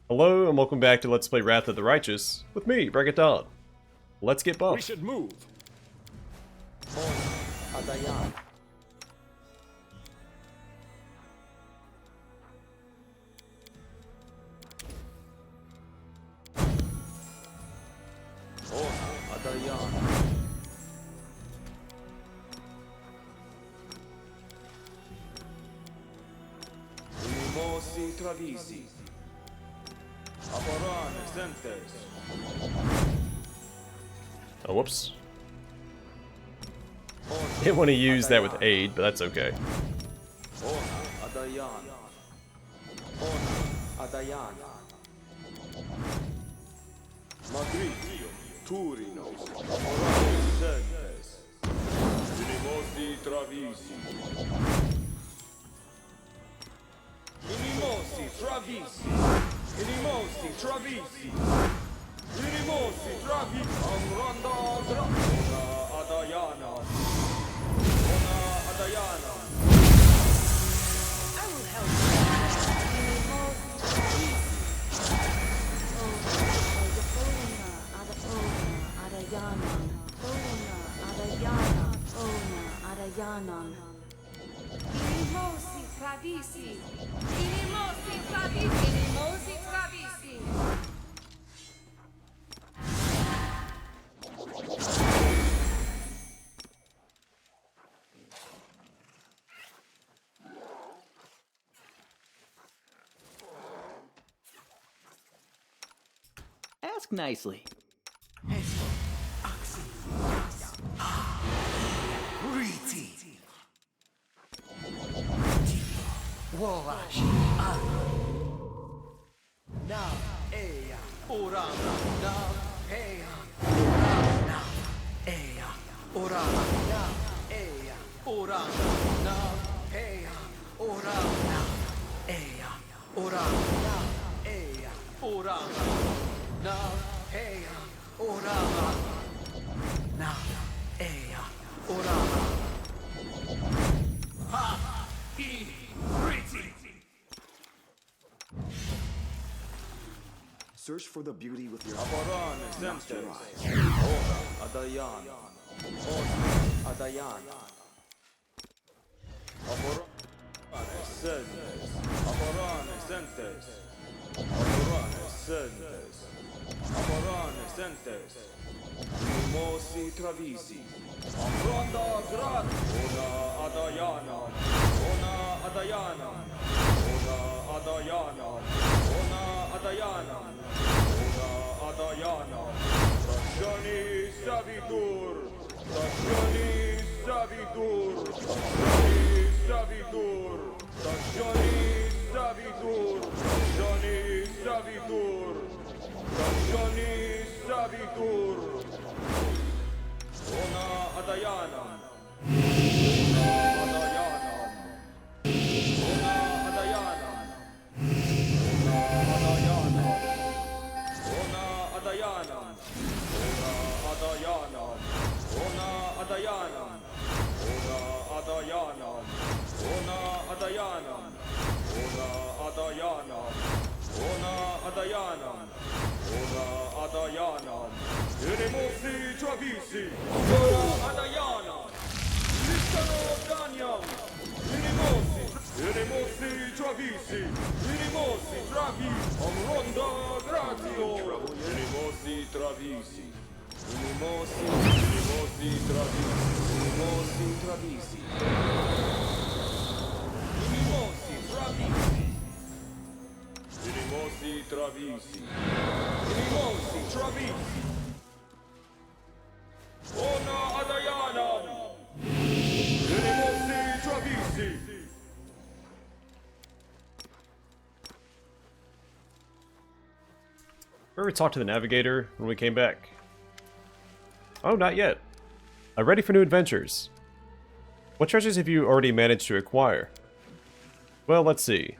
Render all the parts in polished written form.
Hello and welcome back to Let's Play Wrath of the Righteous with me, Bregaton. Let's get buffed. We should move. Travisi. Overrun, Sentes. Oh, whoops. Didn't want to use that with aid, but that's okay. Madrid, Turino, Sentes. Unimosi Travisi. Unimosi Travisi. Unimosi Travisi. Unimosi Travisi. Amranda Dracula Adayana. Ona Adayana. I will help you. Inimosi Travisi. Inimosi Travisi. Inimosi Travisi. Ask nicely. Wolash. Now, Ea. Ora. Now, Ea. Now, Ea. Ora. Now, Ea. Ora. Now, Ea. Ora. Now, Ea. Ora. Now, Ea. Ora. Now, Ea. Ora. Now, Ea. Ora. Ha! Search for the beauty with your Overrun, Sentes. Adayana. Adayana. Overrun, Sentes. Overrun, Sentes. Overrun, Sentes. Overrun, Sentes. Unimosi Travisi. Amranda Grat. Ona Adayana. Ona Adayana. Ona Adayana. Ona Adayana. Ona Adayana. Stagioni Savitur. Stagioni Savitur. Stagioni Savitur. Stagioni Savitur. Stagioni Savitur. Stagioni Savitur. Ona Adayana. Ona Adayana. Ona Adayana. Ona Adayana. Ona Adayana. Ona Adayana. Ona Adayana. Ona Adayana. Ona Adayana. Ona Adayana. Ona Adayana. Unimosi Travisi. Ona Adayana. Listano Daniam. Unimosi. Unimosi Travisi. Unimosi Travi. Amronda Grazio. Unimosi Travisi. Unimosi. Unimosi Travisi. Unimosi Travisi. Unimosi Travisi. Unimosi Travisi. Unimosi Travisi. Ona Adayana. Unimosi Travisi. Remember we talked to the navigator when we came back? Oh, not yet. I'm ready for new adventures. What treasures have you already managed to acquire? Well, let's see.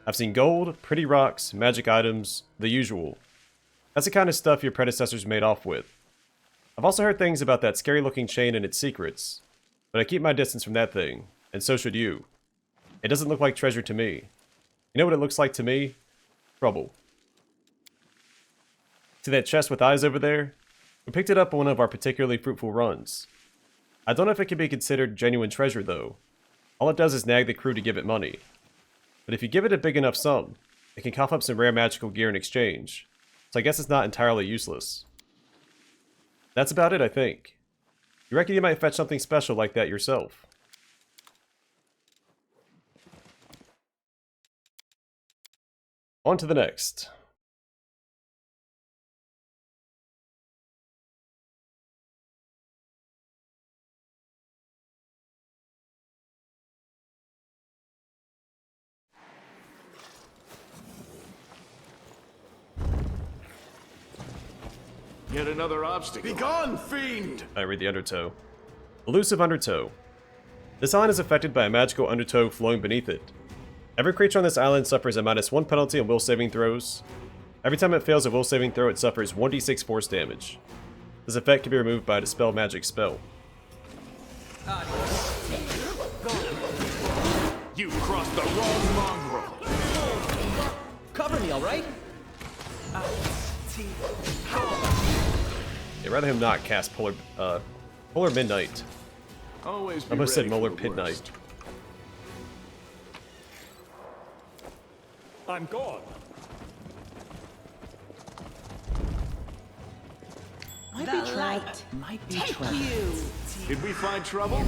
I've seen gold, pretty rocks, magic items, the usual. That's the kind of stuff your predecessors made off with. I've also heard things about that scary looking chain and its secrets, but I keep my distance from that thing, and so should you. It doesn't look like treasure to me. You know what it looks like to me? Trouble. See that chest with eyes over there? We picked it up on one of our particularly fruitful runs. I don't know if it can be considered genuine treasure though. All it does is nag the crew to give it money. But if you give it a big enough sum, it can cough up some rare magical gear in exchange. So I guess it's not entirely useless. That's about it, I think. You reckon you might fetch something special like that yourself? On to the next. Yet another obstacle. Begone, fiend! I read the undertow. Elusive undertow. This island is affected by a magical undertow flowing beneath it. Every creature on this island suffers a -1 penalty on will saving throws. Every time it fails a will saving throw, it suffers 1d6 force damage. This effect can be removed by a dispel magic spell. You crossed the wrong mongrel. Cover me, alright? I'd rather him not cast Polar Midnight. Always be I almost said ready for Molar the Midnight. worst. I'm gone. The light Might be take trapped. you. Did we find trouble?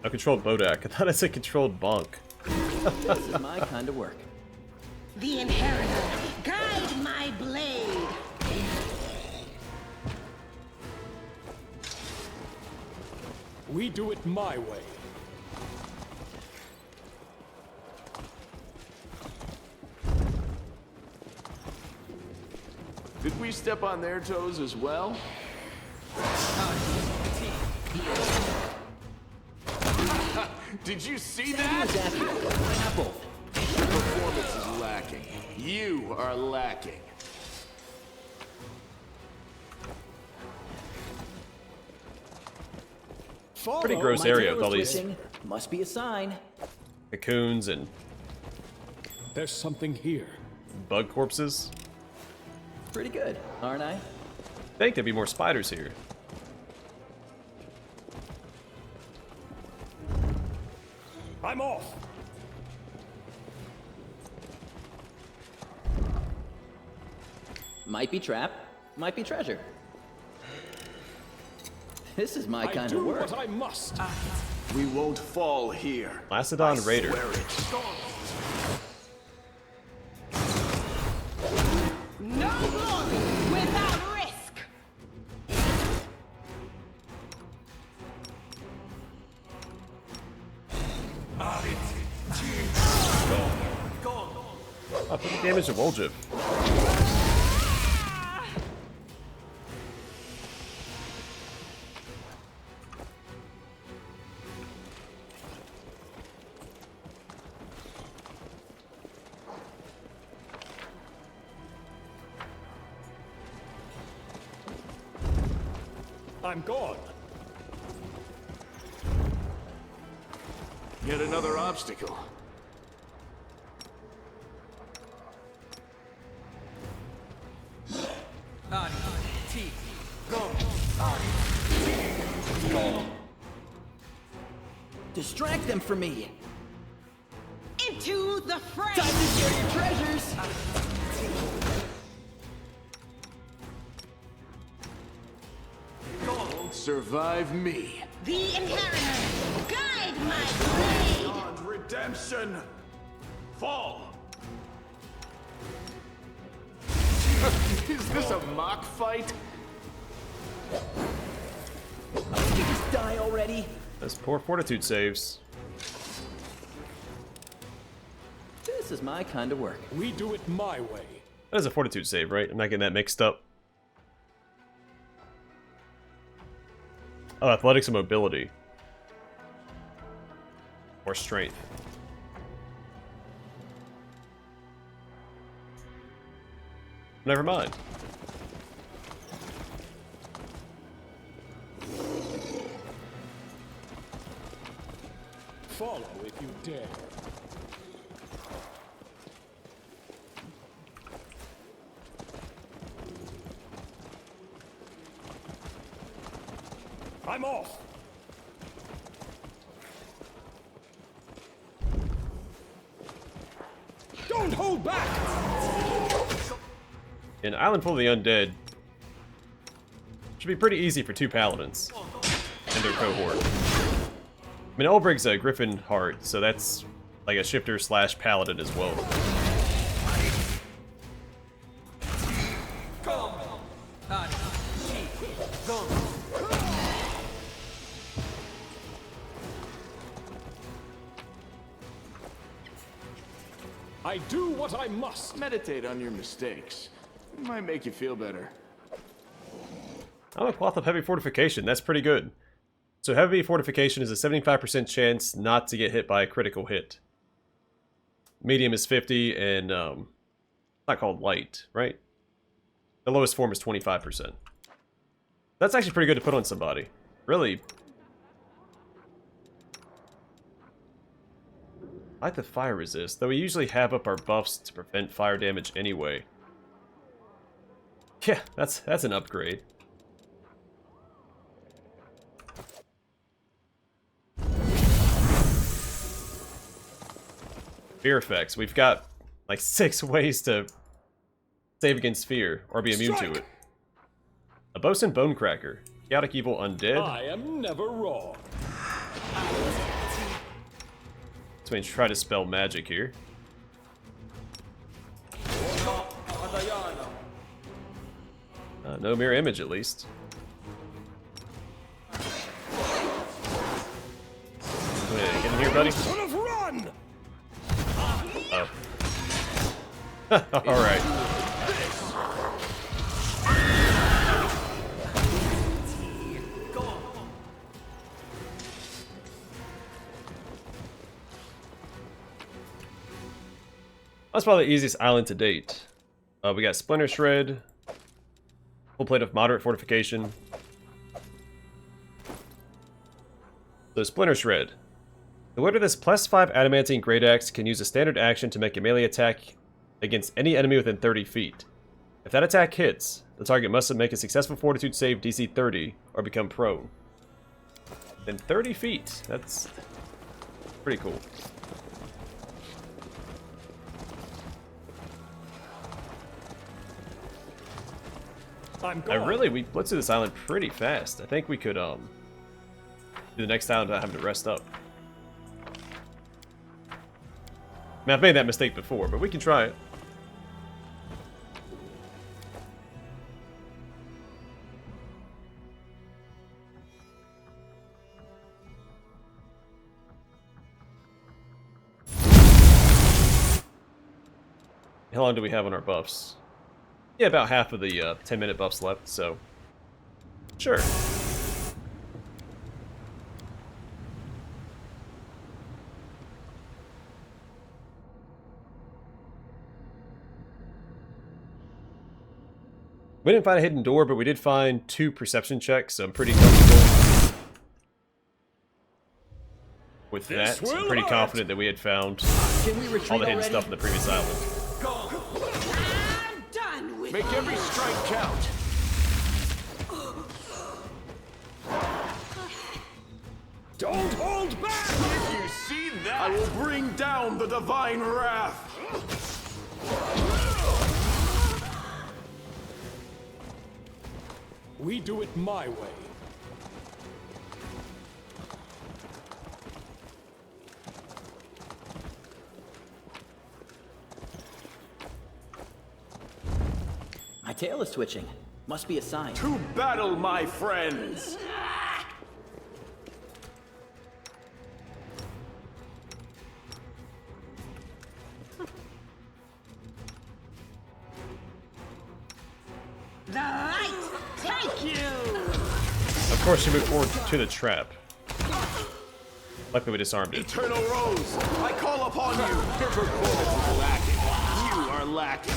I controlled Bodak. I thought I said controlled Bonk. This is my kind of work. The inheritor, guide my blade. We do it my way. Did we step on their toes as well? Did you see that? Apple. Your performance is lacking. You are lacking. Pretty gross area with all these Must be a sign. cocoons and There's something here. bug corpses. Pretty good, aren't I? I think there'd be more spiders here. I'm off. Might be trap, might be treasure. This is my I kind do of work. what I must. We won't fall here. Macedon Raider. Swear it. No glory without risk. Oh, put the damage to Woljib. I'm gone. Yet another obstacle. Distract them for me. Into the fray. Time to share your treasures. Survive me. The inheritor, guide my blade. Beyond redemption. Fall. Is this a mock fight? You just die already. That's poor fortitude saves. This is my kind of work. We do it my way. That is a fortitude save, right? I'm not getting that mixed up. Oh, athletics and mobility. Or strength. Never mind. Follow if you dare. I'm off. Don't hold back. An island full of the undead should be pretty easy for 2 paladins and their cohort. I mean, Ulbrig's a Griffin Heart, so that's like a shifter slash paladin as well. I do what I must. Meditate on your mistakes. It might make you feel better. I'm a cloth of heavy fortification. That's pretty good. So heavy fortification is a 75% chance not to get hit by a critical hit. Medium is 50, and it's not called light, right? The lowest form is 25%. That's actually pretty good to put on somebody. Really. I like the fire resist, though we usually have up our buffs to prevent fire damage anyway. Yeah, that's an upgrade. Fear effects. We've got like 6 ways to save against fear or be immune to it. A bosun bonecracker. Chaotic evil undead. I am never wrong. So we try to spell magic here. No mirror image at least. Get in here, buddy. Son of run! Oh. Alright. That's probably the easiest island to date. We got Splinter Shred, full plate of moderate fortification. So Splinter Shred. The wielder of this +5 adamantine great axe can use a standard action to make a melee attack against any enemy within 30 feet. If that attack hits, the target must make a successful fortitude save DC 30 or become prone. Then 30 feet. That's pretty cool. I'm gone. We blitzed through this island pretty fast. I think we could do the next island without having to rest up. I mean, I've made that mistake before, but we can try it. How long do we have on our buffs? Yeah, about half of the 10-minute buffs left, so sure. We didn't find a hidden door, but we did find 2 perception checks, so I'm pretty comfortable with that. So I'm pretty confident that we had found Can we retreat all the hidden already? stuff in the previous island. I'm done with Make every strike count. Don't hold back! If you see that, I will bring down the divine wrath. We do it my way. My tail is twitching. Must be a sign. To battle, my friends. the light. Take you. Of course, you move forward to the trap. Luckily, we disarmed it. Eternal Rose, I call upon you. Your performance is lacking. You are lacking.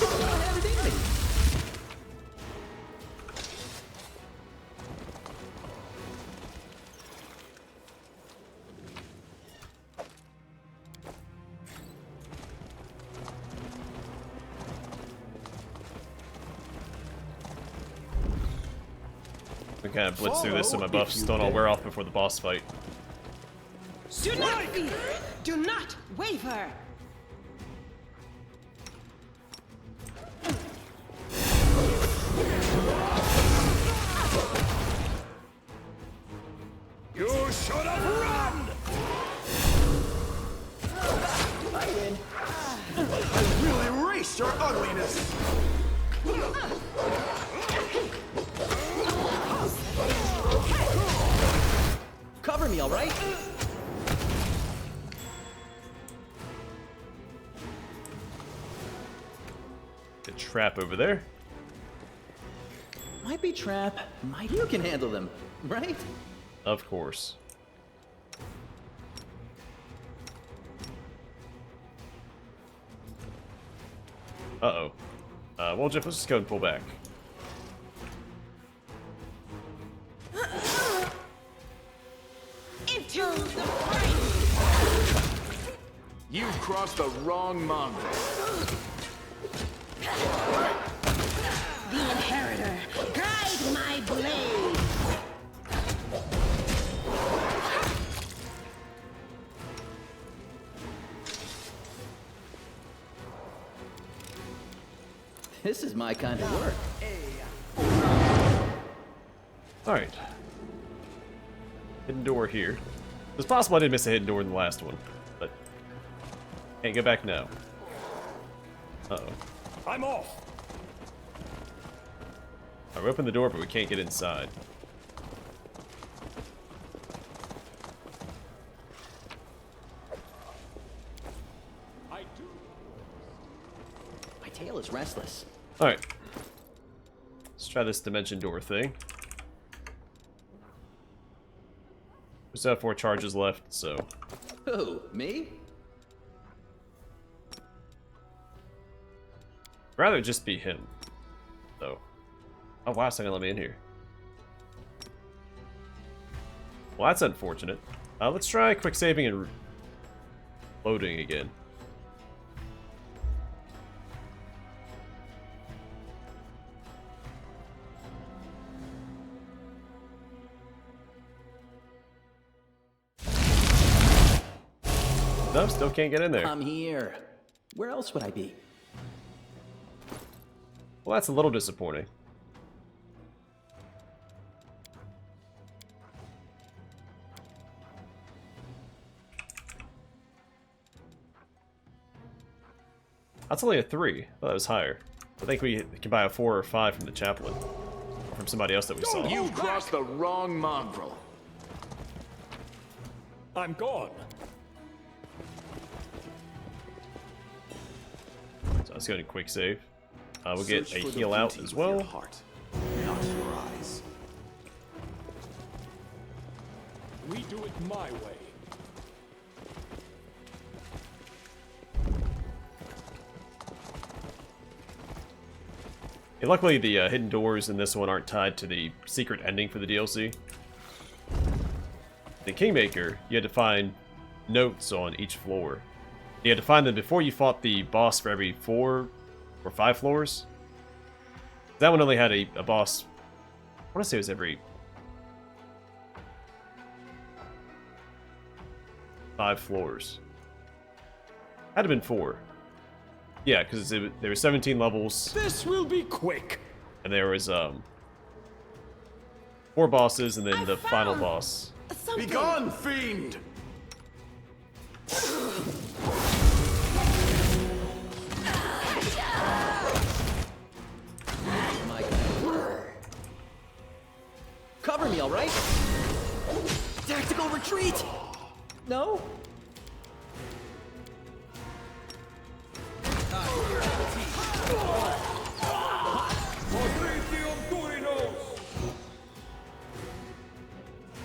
kind of blitz through this so my buffs don't all wear off before the boss fight. Do not fear. Do not waver. You should have run! I win. I will erase your ugliness! Cover me, all right? The trap over there. Might be trap. Might you can handle them, right? Of course. Uh-oh. Well, Jeff, let's just go and pull back. Into the fight. You've crossed the wrong mongrel. The inheritor. Guide my blade. This is my kind of work. Alright. Hidden door here. It's possible I did miss a hidden door in the last one, but can't go back now. Uh-oh. I'm off. Alright, we opened the door, but we can't get inside. I do. My tail is restless. Alright. Let's try this dimension door thing. We still have 4 charges left, so... Who, me? I'd rather just be him, though. Oh wow, it's not gonna let me in here. Well, that's unfortunate. Let's try quick saving and loading again. No, still can't get in there. I'm here. Where else would I be? Well, that's a little disappointing. That's only a 3. I thought that was higher. I think we can buy a 4 or 5 from the chaplain. Or from somebody else that we saw. You've crossed the wrong mongrel. I'm gone. So let's go to quick save. We'll get Search a for the heal out beauty as of your well. heart, not your eyes. We do it my way. Yeah, luckily, the hidden doors in this one aren't tied to the secret ending for the DLC. In Kingmaker, you had to find notes on each floor. You had to find them before you fought the boss for every 4 or 5 floors. That one only had a boss. I want to say it was every 5 floors. Had to have been 4. Yeah, because there were 17 levels, This will be quick. and there was 4 bosses, and then the final boss. Something. Begone, fiend! My kind of work. Cover me, all right? Tactical retreat. No?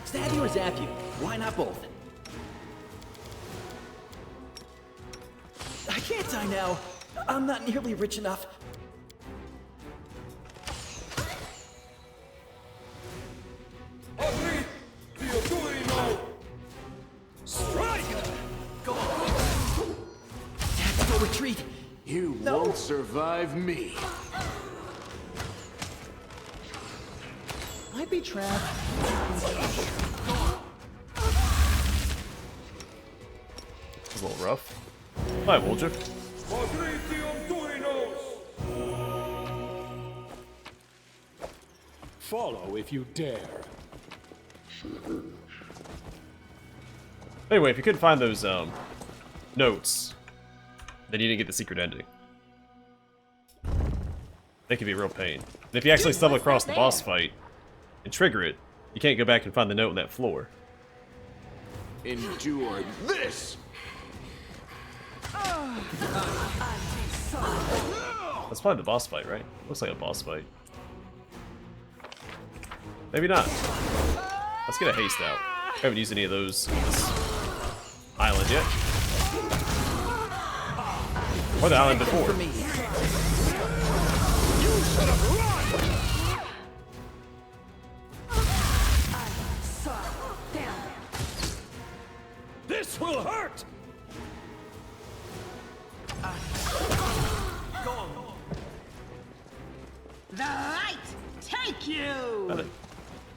Stab you or zap you? Why not both? I can't die now. I'm not nearly rich enough. Strike! Go on. Tactical retreat. You No. won't survive me. Might be trap. It's a little rough. Bye, Wolger. Follow if you dare. Anyway, if you couldn't find those notes, then you didn't get the secret ending. That could be a real pain. And if you actually stumble across the boss fight and trigger it, you can't go back and find the note on that floor. Endure this! That's probably the boss fight, right? Looks like a boss fight. Maybe not. Let's get a haste out. I haven't used any of those on this island yet. Or the island before. For me. This will hurt! The light take you! Got a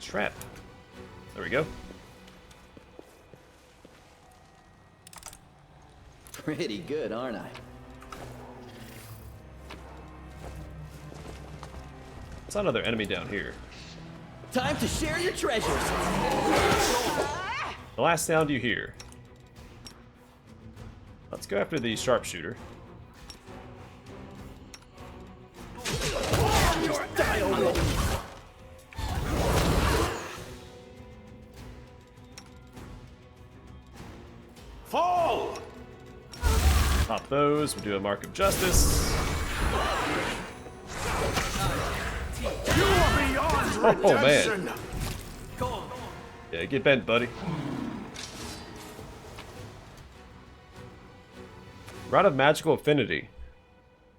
trap. There we go. Pretty good, aren't I? Saw another enemy down here. Time to share your treasures. The last sound you hear. Let's go after the sharpshooter. Die already. Fall! Pop those. We'll do a mark of justice. You are beyond Oh, man. redemption! Yeah, get bent, buddy. Rod of Magical Affinity.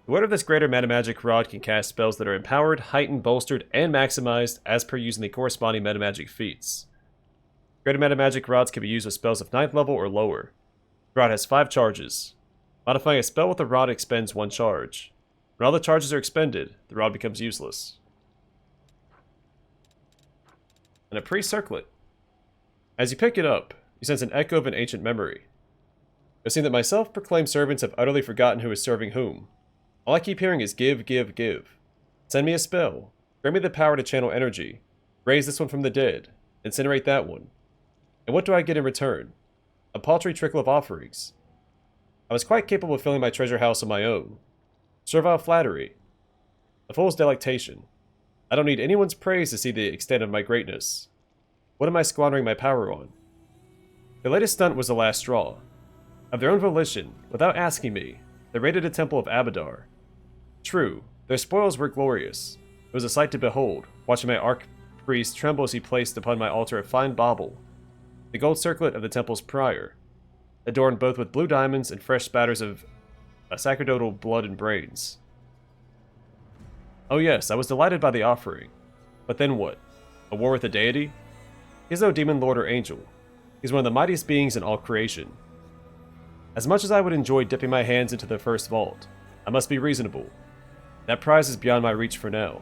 The wearer of this greater mana magic rod can cast spells that are empowered, heightened, bolstered, and maximized as per using the corresponding meta magic feats. Greater mana magic rods can be used with spells of 9th level or lower. The rod has 5 charges. Modifying a spell with the rod expends 1 charge. When all the charges are expended, the rod becomes useless. And a pre-circlet. As you pick it up, you sense an echo of an ancient memory. It seems that my self-proclaimed servants have utterly forgotten who is serving whom. All I keep hearing is give, give, give. Send me a spell. Grant me the power to channel energy. Raise this one from the dead. Incinerate that one. And what do I get in return? A paltry trickle of offerings. I was quite capable of filling my treasure house on my own. Servile flattery. A fool's delectation. I don't need anyone's praise to see the extent of my greatness. What am I squandering my power on? The latest stunt was the last straw. Of their own volition, without asking me, they raided a temple of Abadar. True, their spoils were glorious. It was a sight to behold, watching my archpriest tremble as he placed upon my altar a fine bauble, the gold circlet of the temple's prior, adorned both with blue diamonds and fresh spatters of sacerdotal blood and brains. Oh yes, I was delighted by the offering. But then what? A war with a deity? He is no demon lord or angel. He's one of the mightiest beings in all creation. As much as I would enjoy dipping my hands into the first vault, I must be reasonable. That prize is beyond my reach for now.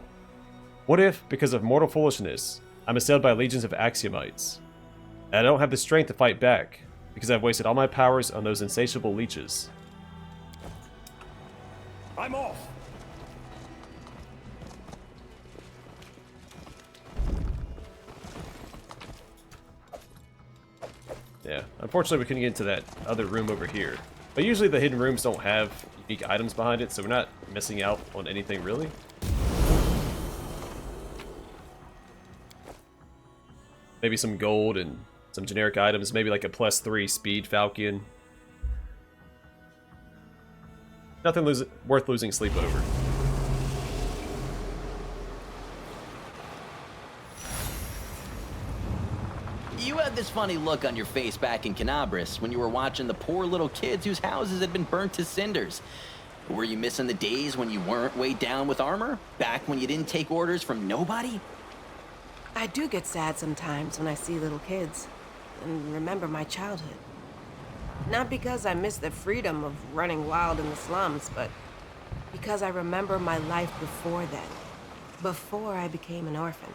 What if, because of mortal foolishness, I'm assailed by legions of axiomites, and I don't have the strength to fight back, because I've wasted all my powers on those insatiable leeches? I'm off! Yeah, unfortunately we couldn't get into that other room over here. But usually the hidden rooms don't have unique items behind it, so we're not missing out on anything really. Maybe some gold and some generic items, maybe like a +3 speed falcon. Nothing worth losing sleep over. You had this funny look on your face back in Canabris when you were watching the poor little kids whose houses had been burnt to cinders. Were you missing the days when you weren't weighed down with armor? Back when you didn't take orders from nobody? I do get sad sometimes when I see little kids and remember my childhood. Not because I miss the freedom of running wild in the slums, but because I remember my life before then, before I became an orphan.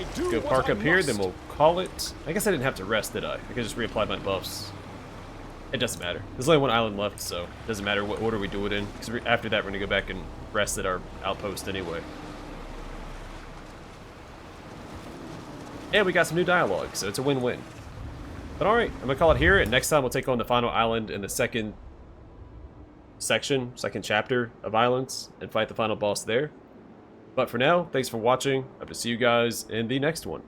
I do Go what park I up here, must. then we'll call it. I guess I didn't have to rest, did I? I could just reapply my buffs. It doesn't matter. There's only one island left, so it doesn't matter what order we do it in. Because after that, we're going to go back and rest at our outpost anyway. And we got some new dialogue, so it's a win-win. But alright, I'm going to call it here, and next time we'll take on the final island in the second chapter of Islands, and fight the final boss there. But for now, thanks for watching. Hope to see you guys in the next one.